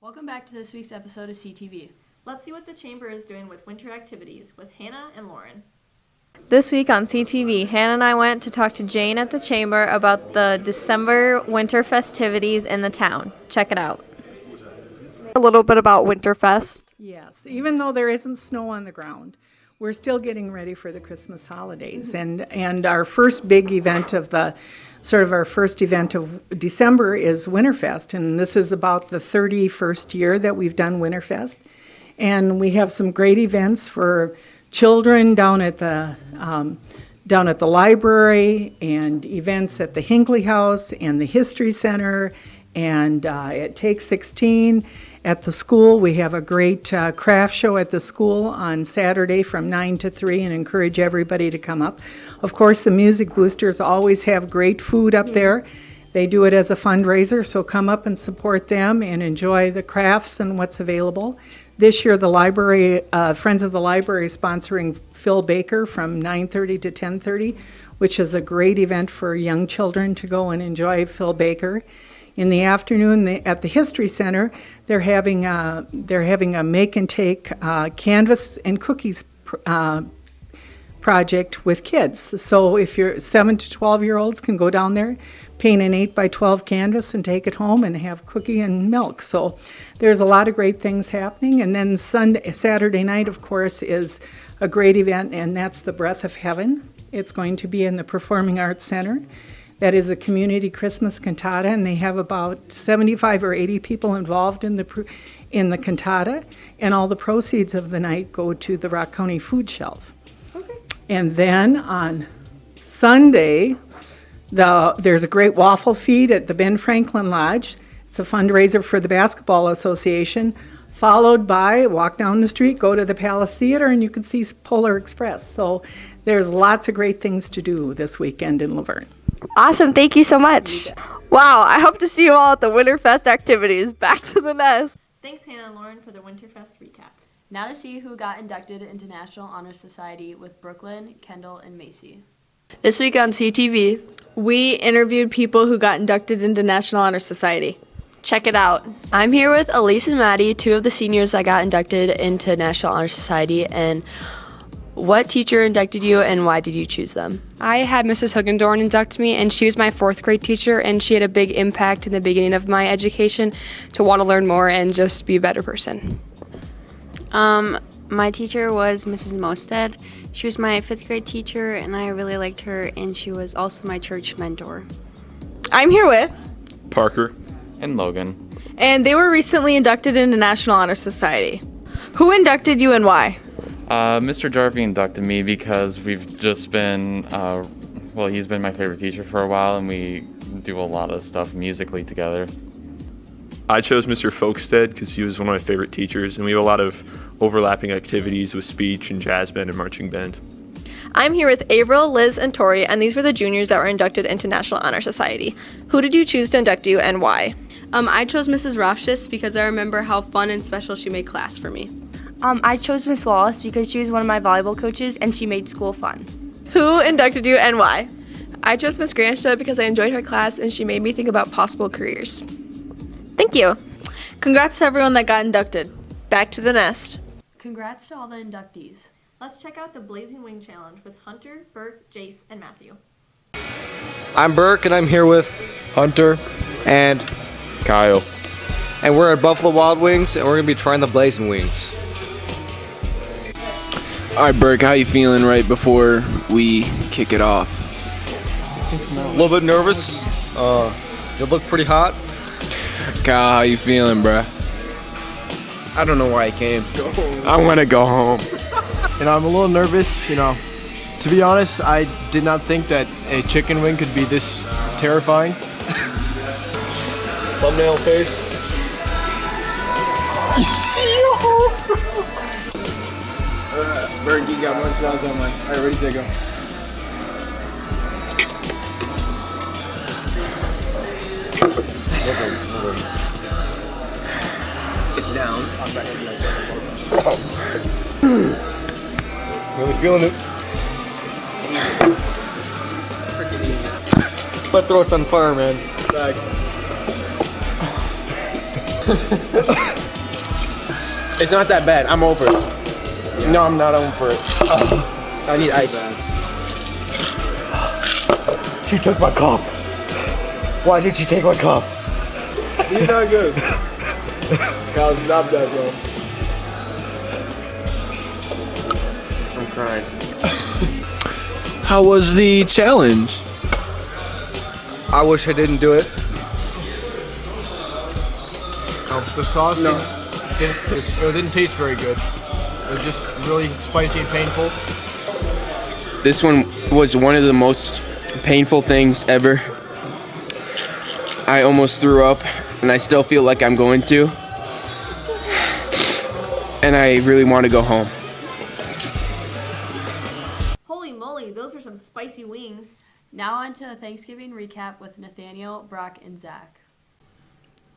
Welcome back to this week's episode of CTV. Let's see what the Chamber is doing with winter activities with Hannah and Lauren. This week on CTV, Hannah and I went to talk to Jane at the Chamber about the December winter festivities in the town. Check it out. A little bit about Winterfest. Yes, even though there isn't snow on the ground, we're still getting ready for the Christmas holidays. And our first big event of our first event of December is Winterfest. And this is about the 31st year that we've done Winterfest. And we have some great events for children down at the library, and events at the Hinckley House and the History Center, and at Take 16 at the school. We have a great craft show at the school on Saturday from 9 to 3 and encourage everybody to come up. Of course, the Music Boosters always have great food up there. They do it as a fundraiser, so come up and support them and enjoy the crafts and what's available. This year, the library, Friends of the Library is sponsoring Phil Baker from 9:30 to 10:30, which is a great event for young children to go and enjoy Phil Baker. In the afternoon, at the History Center, they're having a make and take canvas and cookies project with kids. So if you're 7 to 12-year-olds can go down there, paint an 8x12 canvas and take it home and have cookie and milk. So there's a lot of great things happening. And then Saturday night, of course, is a great event, and that's the Breath of Heaven. It's going to be in the Performing Arts Center. That is a community Christmas cantata, and they have about 75 or 80 people involved in the cantata, and all the proceeds of the night go to the Rock County Food Shelf. Okay. And then on Sunday, there's a great waffle feed at the Ben Franklin Lodge. It's a fundraiser for the Basketball Association, followed by walk down the street, go to the Palace Theater, and you can see Polar Express. So there's lots of great things to do this weekend in Laverne. Awesome, thank you so much. Wow, I hope to see you all at the Winterfest activities. Back to the nest. Thanks, Hannah and Lauren, for the Winterfest recap. Now to see who got inducted into National Honor Society with Brooklyn, Kendall, and Macy. This week on CTV, We interviewed people who got inducted into National Honor Society. Check it out. I'm here with Elise and Maddie, two of the seniors that got inducted into National Honor Society. And what teacher inducted you, and why did you choose them? I had Mrs. Hoogendorn induct me, and she was my fourth grade teacher, and she had a big impact in the beginning of my education to want to learn more and just be a better person. My teacher was Mrs. Mosted. She was my fifth grade teacher, and I really liked her, and she was also my church mentor. I'm here with Parker and Logan. And they were recently inducted into National Honor Society. Who inducted you and why? Mr. Jarvie inducted me because we've just been, he's been my favorite teacher for a while, and we do a lot of stuff musically together. I chose Mr. Folkstead because he was one of my favorite teachers, and we have a lot of overlapping activities with speech and jazz band and marching band. I'm here with Avril, Liz, and Tori, and these were the juniors that were inducted into National Honor Society. Who did you choose to induct you, and why? I chose Mrs. Rothschild because I remember how fun and special she made class for me. I chose Miss Wallace because she was one of my volleyball coaches and she made school fun. Who inducted you, and why? I chose Miss Granstad because I enjoyed her class and she made me think about possible careers. Thank you. Congrats to everyone that got inducted. Back to the nest. Congrats to all the inductees. Let's check out the Blazing Wing Challenge with Hunter, Burke, Jace, and Matthew. I'm Burke, and I'm here with Hunter and Kyle. And we're at Buffalo Wild Wings, and we're going to be trying the Blazing Wings. All right, Burke, how you feeling right before we kick it off? A little bit nervous. You look pretty hot. Kyle, how you feeling, bruh? I don't know why I came. I want to go home. I'm a little nervous, To be honest, I did not think that a chicken wing could be this terrifying. Thumbnail face. Burke, you got one shot on mine. All right, ready, set, go. It's down. Really feeling it. My throat's on fire, man. Thanks. It's not that bad. I'm over it. No, I'm not over it. I need ice. She took my cup. Why did she take my cup? You're not good. Kyle, stop that, bro. I'm crying. How was the challenge? I wish I didn't do it. The sauce didn't taste very good. It was just really spicy and painful. This one was one of the most painful things ever. I almost threw up, and I still feel like I'm going to. And I really want to go home. Holy moly, those were some spicy wings. Now on to the Thanksgiving recap with Nathaniel, Brock, and Zach.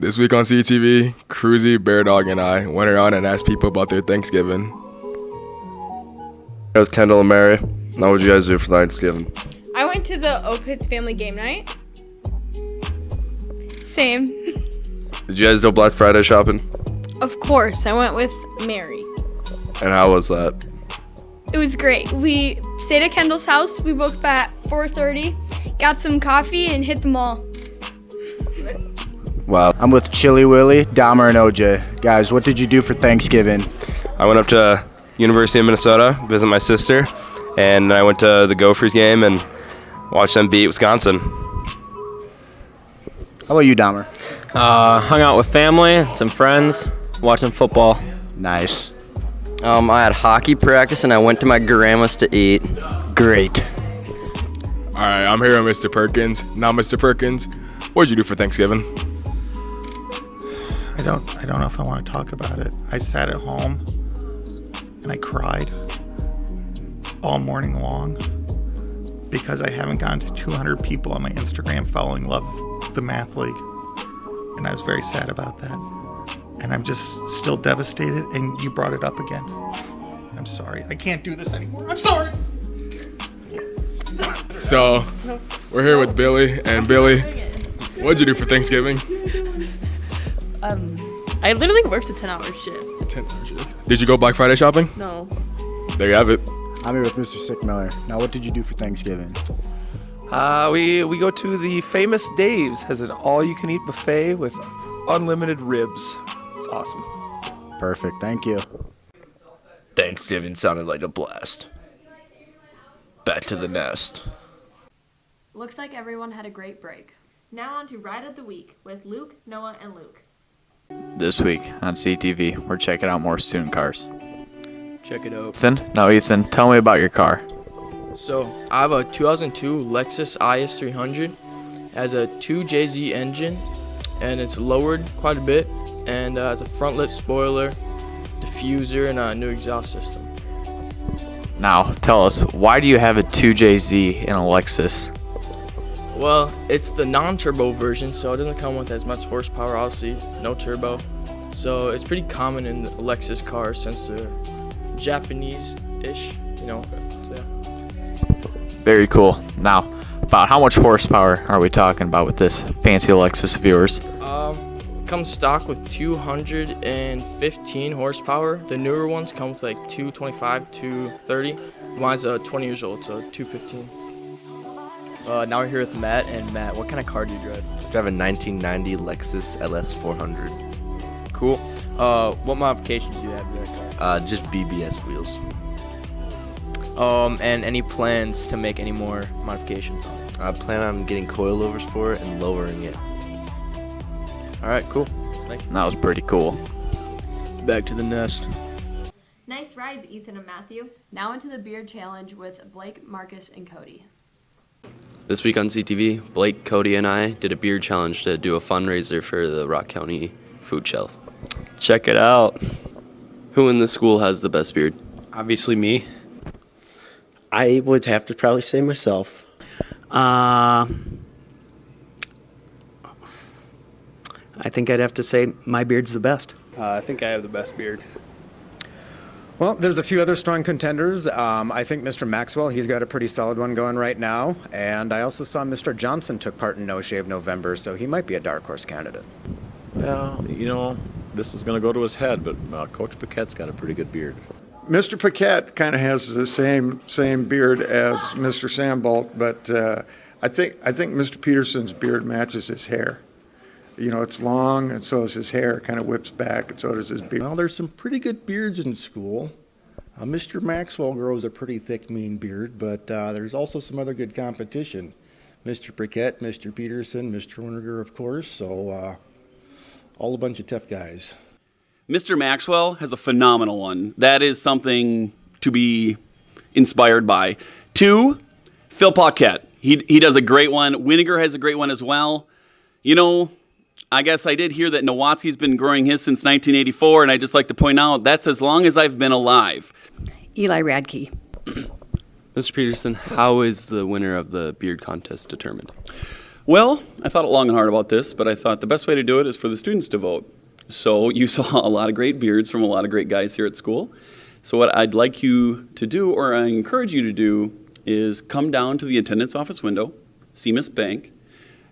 This week on CTV, Cruzy, Bear Dog, and I went around and asked people about their Thanksgiving. With Kendall and Mary. Now, what did you guys do for Thanksgiving? I went to the Opitz family game night. Same. Did you guys do Black Friday shopping? Of course, I went with Mary. And how was that? It was great. We stayed at Kendall's house. We woke up at 4:30, got some coffee, and hit the mall. Wow. I'm with Chili Willy, Dahmer, and OJ. Guys, what did you do for Thanksgiving? I went up to University of Minnesota, visit my sister, and I went to the Gophers game and watched them beat Wisconsin. How about you, Dahmer? Hung out with family, some friends, watching football. Nice. I had hockey practice and I went to my grandma's to eat. Great. All right, I'm here with Mr. Perkins. Now, Mr. Perkins, what did you do for Thanksgiving? I don't know if I want to talk about it. I sat at home and I cried all morning long because I haven't gotten to 200 people on my Instagram following Love the Math League. And I was very sad about that. And I'm just still devastated, and you brought it up again. I'm sorry. I can't do this anymore. I'm sorry. So, we're here with Billy, and Billy, what did you do for Thanksgiving? I literally worked a 10-hour shift. 10-hour shift. Did you go Black Friday shopping? No. There you have it. I'm here with Mr. Sick Miller. Now, what did you do for Thanksgiving? We go to the famous Dave's, has an all-you-can-eat buffet with unlimited ribs. It's awesome. Perfect. Thank you. Thanksgiving sounded like a blast. Back to the nest. Looks like everyone had a great break. Now on to Ride of the Week with Luke, Noah, and Luke. This week on CTV, we're checking out more student cars. Check it out. Ethan, tell me about your car. So, I have a 2002 Lexus IS 300. It has a 2JZ engine, and it's lowered quite a bit, and has a front lip spoiler, diffuser, and a new exhaust system. Now, tell us, why do you have a 2JZ in a Lexus? Well, it's the non-turbo version, so it doesn't come with as much horsepower, obviously, no turbo. So it's pretty common in the Lexus cars since they're Japanese-ish, so yeah. Very cool. Now, about how much horsepower are we talking about with this fancy Lexus, viewers? It comes stock with 215 horsepower. The newer ones come with like 225, 230. Mine's 20 years old, so 215. Now we're here with Matt, and Matt, what kind of car do you drive? I drive a 1990 Lexus LS 400. Cool. What modifications do you have to that car? Just BBS wheels. And any plans to make any more modifications on it? I plan on getting coilovers for it and lowering it. All right, cool. Thank you. That was pretty cool. Back to the nest. Nice rides, Ethan and Matthew. Now into the beard challenge with Blake, Marcus, and Cody. This week on CTV, Blake, Cody, and I did a beard challenge to do a fundraiser for the Rock County Food Shelf. Check it out. Who in the school has the best beard? Obviously me. I would have to probably say myself. I think I'd have to say my beard's the best. I think I have the best beard. Well, there's a few other strong contenders. I think Mr. Maxwell, he's got a pretty solid one going right now. And I also saw Mr. Johnson took part in No Shave November, so he might be a dark horse candidate. Well, this is going to go to his head, but Coach Paquette's got a pretty good beard. Mr. Paquette kind of has the same beard as Mr. Sambolt, but I think Mr. Peterson's beard matches his hair. It's long, and so is his hair. It kind of whips back, and so does his beard. Well, there's some pretty good beards in school. Mr. Maxwell grows a pretty thick, mean beard, but there's also some other good competition. Mr. Paquette, Mr. Peterson, Mr. Winterger, of course, so all a bunch of tough guys. Mr. Maxwell has a phenomenal one. That is something to be inspired by. 2, Phil Paquette. He does a great one. Winiger has a great one as well. I guess I did hear that Nowatzki's been growing his since 1984, and I'd just like to point out that's as long as I've been alive. Eli Radke. Mr. Peterson, how is the winner of the beard contest determined? Well, I thought long and hard about this, but I thought the best way to do it is for the students to vote. So you saw a lot of great beards from a lot of great guys here at school. So what I'd like you to do, or I encourage you to do, is come down to the attendance office window, see Miss Bank,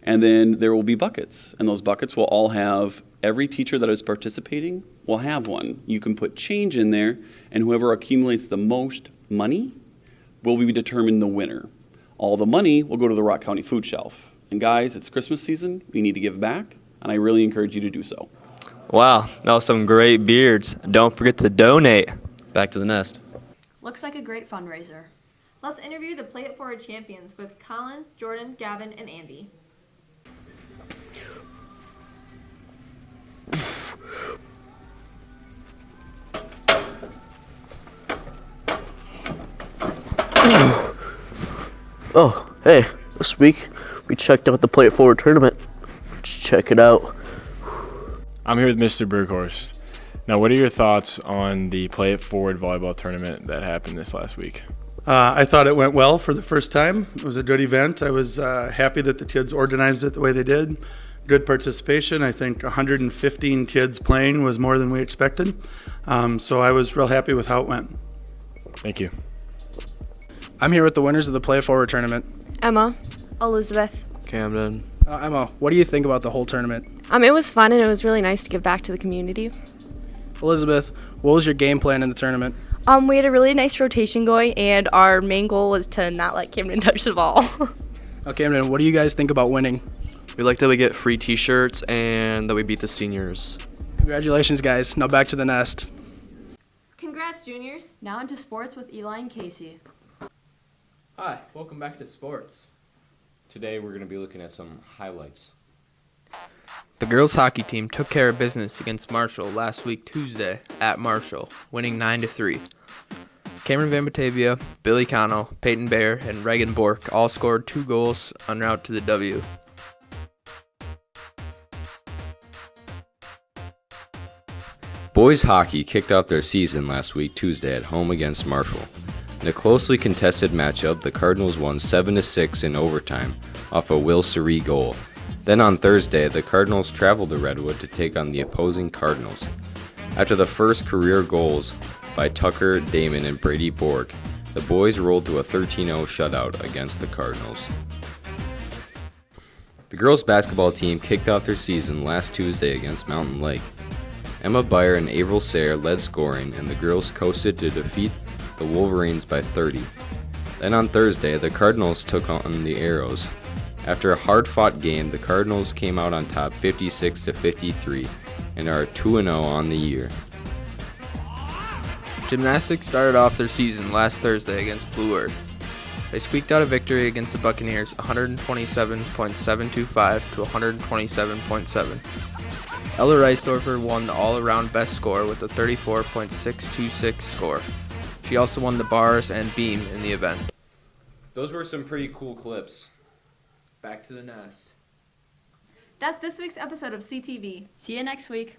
and then there will be buckets. And those buckets will all have, every teacher that is participating will have one. You can put change in there, and whoever accumulates the most money will be determined the winner. All the money will go to the Rock County Food Shelf. And guys, it's Christmas season. We need to give back, and I really encourage you to do so. Wow, that was some great beards. Don't forget to donate. Back to the nest. Looks like a great fundraiser. Let's interview the Play It Forward champions with Colin, Jordan, Gavin, and Andy. Oh, hey, this week we checked out the Play It Forward tournament. Let's check it out. I'm here with Mr. Berghorst. Now, what are your thoughts on the Play It Forward volleyball tournament that happened this last week? I thought it went well for the first time. It was a good event. I was happy that the kids organized it the way they did. Good participation. I think 115 kids playing was more than we expected. So I was real happy with how it went. Thank you. I'm here with the winners of the Play It Forward tournament. Emma. Elizabeth. Camden. Emma, what do you think about the whole tournament? It was fun and it was really nice to give back to the community. Elizabeth, what was your game plan in the tournament? We had a really nice rotation going, and our main goal was to not let Camden touch the ball. Camden, what do you guys think about winning? We like that we get free t-shirts and that we beat the seniors. Congratulations, guys. Now back to the nest. Congrats, juniors. Now into sports with Eli and Casey. Hi, welcome back to sports. Today we're going to be looking at some highlights. The girls hockey team took care of business against Marshall last week Tuesday at Marshall, winning 9-3. Cameron Van Batavia, Billy Cano, Peyton Bear, and Reagan Bork all scored 2 goals en route to the W. Boys hockey kicked off their season last week Tuesday at home against Marshall. In a closely contested matchup, the Cardinals won 7-6 in overtime off a Will Surrey goal. Then on Thursday, the Cardinals traveled to Redwood to take on the opposing Cardinals. After the first career goals by Tucker, Damon, and Brady Borg, the boys rolled to a 13-0 shutout against the Cardinals. The girls basketball team kicked off their season last Tuesday against Mountain Lake. Emma Beyer and Avril Sayre led scoring, and the girls coasted to defeat the Wolverines by 30. Then on Thursday, the Cardinals took on the Arrows. After a hard-fought game, the Cardinals came out on top 56-53 and are 2-0 on the year. Gymnastics started off their season last Thursday against Blue Earth. They squeaked out a victory against the Buccaneers 127.725 to 127.7. Ella Reisdorfer won the all-around best score with a 34.626 score. She also won the bars and beam in the event. Those were some pretty cool clips. Back to the nest. That's this week's episode of CTV. See you next week.